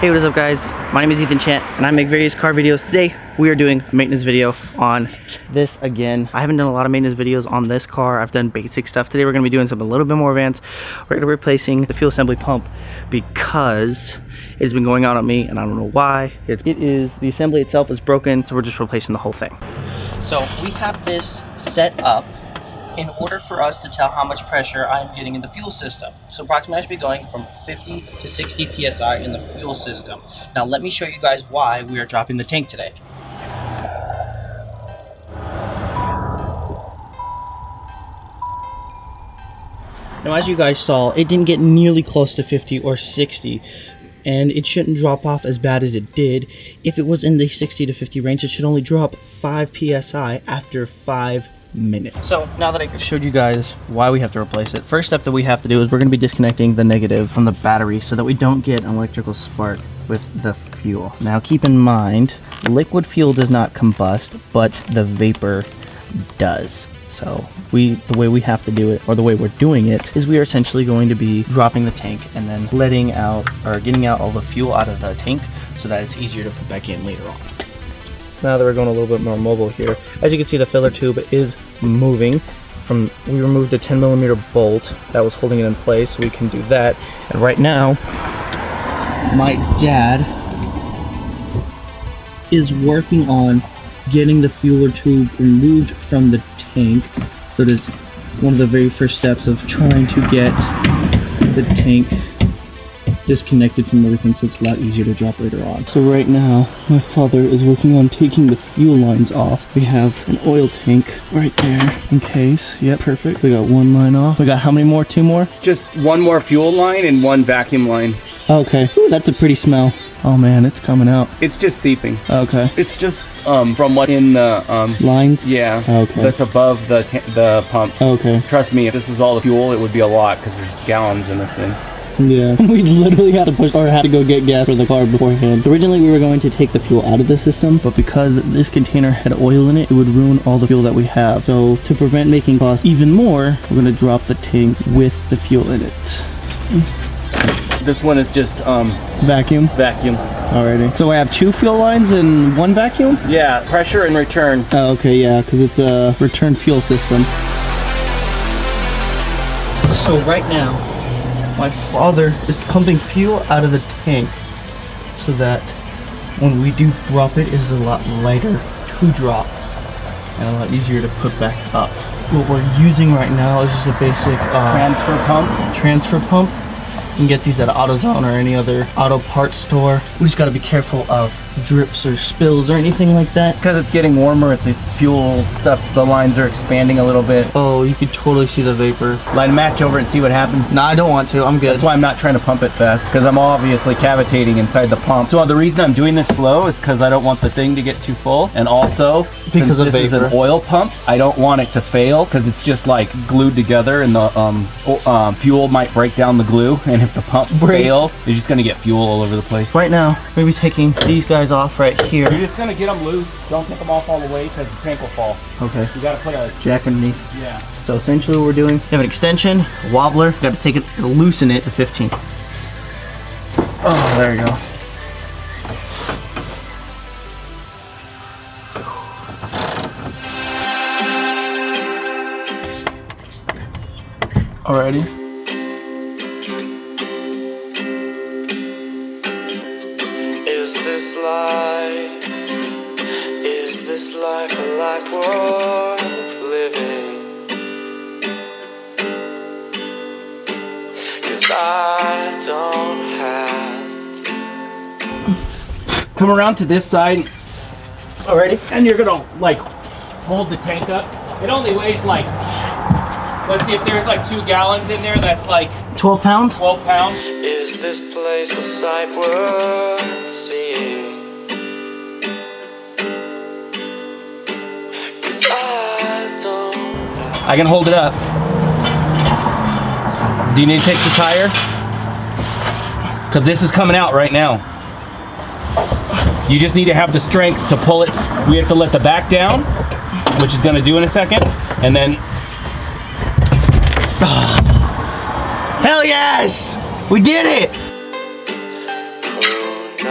Hey, what is up guys? My name is Ethan Chant and I make various car videos. Today we are doing a maintenance video on this again. I haven't done a lot of maintenance videos on this car. I've done basic stuff. Today we're going to be doing something a little bit more advanced. We're going to be replacing the fuel assembly pump because it's been going on me and I don't know why. It is, the assembly itself is broken, so we're just replacing the whole thing. So we have this set up in order for us to tell how much pressure I'm getting in the fuel system. So approximately I should be going from 50 to 60 PSI in the fuel system. Now let me show you guys why we are dropping the tank today. Now as you guys saw, it didn't get nearly close to 50 or 60. And it shouldn't drop off as bad as it did. If it was in the 60 to 50 range, it should only drop 5 PSI after 5 minutes. So now that I showed you guys why we have to replace it, first step that we have to do is we're going to be disconnecting the negative from the battery so that we don't get an electrical spark with the fuel. Now keep in mind, liquid fuel does not combust, but the vapor does. So the way we have to do it, or the way we're doing it, is we are essentially going to be dropping the tank and then letting out, or getting out all the fuel out of the tank so that it's easier to put back in later on. Now that we're going a little bit more mobile here, as you can see the filler tube is moving from, we removed a 10mm bolt that was holding it in place, so we can do that. And right now, my dad is working on getting the fueler tube removed from the tank. So that's one of the very first steps of trying to get the tank disconnected from everything, so it's a lot easier to drop later on. So right now my father is working on taking the fuel lines off. We have an oil tank right there in case. Yep, perfect. We got one line off. We got how many more? Two more? Just one more fuel line and one vacuum line. Okay. Ooh, that's a pretty smell. Oh man, it's coming out. It's just seeping. Okay. It's just from what in the lines? Yeah. Okay. That's above the pump. Okay. Trust me, if this was all the fuel, it would be a lot because there's gallons in this thing. Yeah, we literally had to push, or had to go get gas for the car beforehand. Originally we were going to take the fuel out of the system, but because this container had oil in it, it would ruin all the fuel that we have. So to prevent making costs even more, we're going to drop the tank with the fuel in it. This one is just Vacuum? Vacuum. Alrighty. So I have two fuel lines and one vacuum? Yeah, pressure and return. Oh, okay, yeah, because it's a return fuel system. So right now, my father is pumping fuel out of the tank so that when we do drop it, it's a lot lighter to drop and a lot easier to put back up. What we're using right now is just a basic transfer pump. You can get these at AutoZone or any other auto parts store. We just got to be careful of drips or spills or anything like that. Because it's getting warmer, it's the fuel stuff, the lines are expanding a little bit. Oh, you could totally see the vapor. Line a match over and see what happens. Nah, I don't want to. I'm good. That's why I'm not trying to pump it fast, because I'm obviously cavitating inside the pump. So the reason I'm doing this slow is because I don't want the thing to get too full, and also because this is an oil pump, I don't want it to fail because it's just like glued together, and the fuel might break down the glue, and if the pump fails, you're just gonna get fuel all over the place. Right now, we're gonna be taking these guys off right here. You're just gonna get them loose. Don't take them off all the way because the tank will fall. Okay. You gotta put a jack underneath. Yeah. So essentially what we're doing, we have an extension, a wobbler, gotta take it, loosen it to 15. Oh, there you go. Alrighty. Is this life? Is this life a life worth living? 'Cause I don't have. Come around to this side. Alrighty. And you're gonna like hold the tank up. It only weighs like, let's see if there's like 2 gallons in there, that's like 12 pounds? 12 pounds. Is this place a sight worth seeing? 'Cause I don't know. I can hold it up. Do you need to take the tire? Because this is coming out right now. You just need to have the strength to pull it. We have to let the back down, which is going to do in a second, and then Hell yes! We did it! Who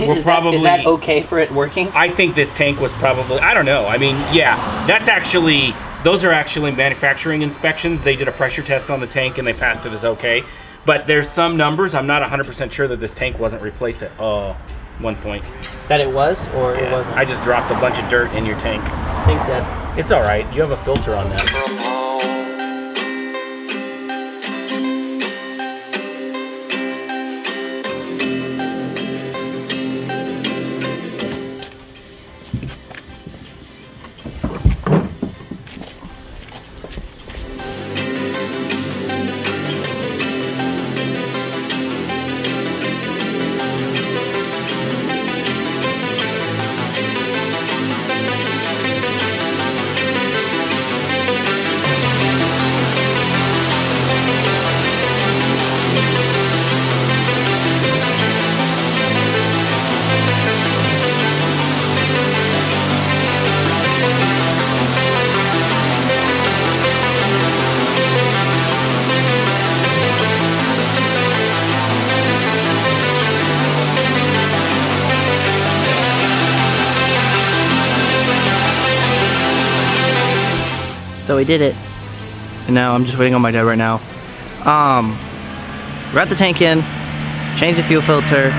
Is that okay for it working? I think this tank was probably, I don't know. I mean, yeah, those are actually manufacturing inspections. They did a pressure test on the tank and they passed it as okay. But there's some numbers, I'm not 100% sure that this tank wasn't replaced at one point. That it was, or it wasn't? I just dropped a bunch of dirt in your tank. Tank's dead. It's all right. You have a filter on that. from home. So we did it. And now I'm just waiting on my dad right now. We got the tank in, changed the fuel filter.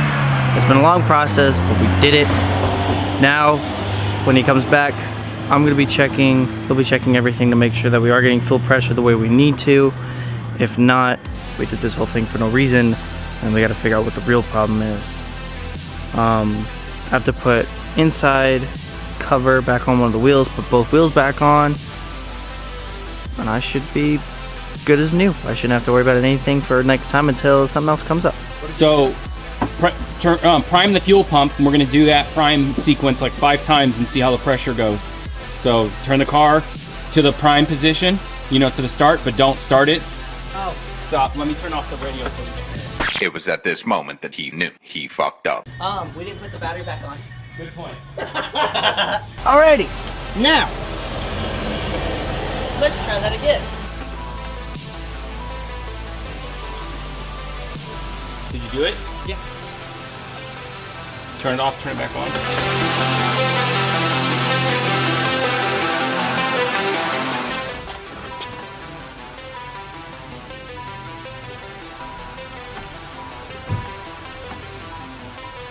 It's been a long process, but we did it. Now, when he comes back, he'll be checking everything to make sure that we are getting fuel pressure the way we need to. If not, we did this whole thing for no reason, and we gotta figure out what the real problem is. I have to put inside cover back on one of the wheels, put both wheels back on, and I should be good as new. I shouldn't have to worry about anything for next time until something else comes up. So, prime the fuel pump, and we're gonna do that prime sequence like 5 times and see how the pressure goes. So, turn the car to the prime position, to the start, but don't start it. Oh. Stop, let me turn off the radio so we can hear. It was at this moment that he knew he fucked up. We didn't put the battery back on. Good point. Alrighty, now, let's try that again. Did you do it? Yeah. Turn it off, turn it back on.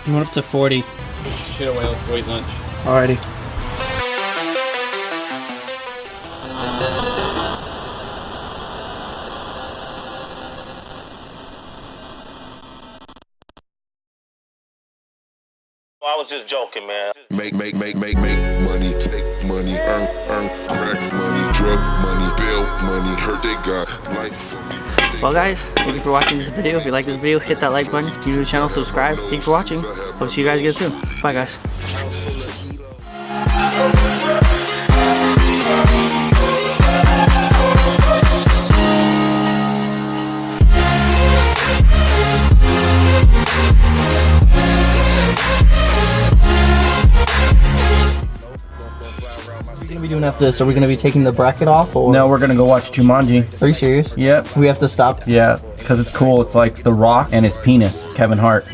You went up to 40. Shit away, let's wait lunch. Alrighty. I was just joking, man. Make money, take money, earn, crack money, drug money, bail money, hurt they got life for me. Well guys, thank you for watching this video. If you like this video, hit that like button. If you're new to the channel, subscribe. Thanks for watching. Hope to see you guys again soon. Bye guys. What are we gonna be doing after this? Are we gonna be taking the bracket off, or? No, we're gonna go watch Jumanji. Are you serious? Yep. We have to stop? Yeah, because it's cool. It's like The Rock and his penis, Kevin Hart.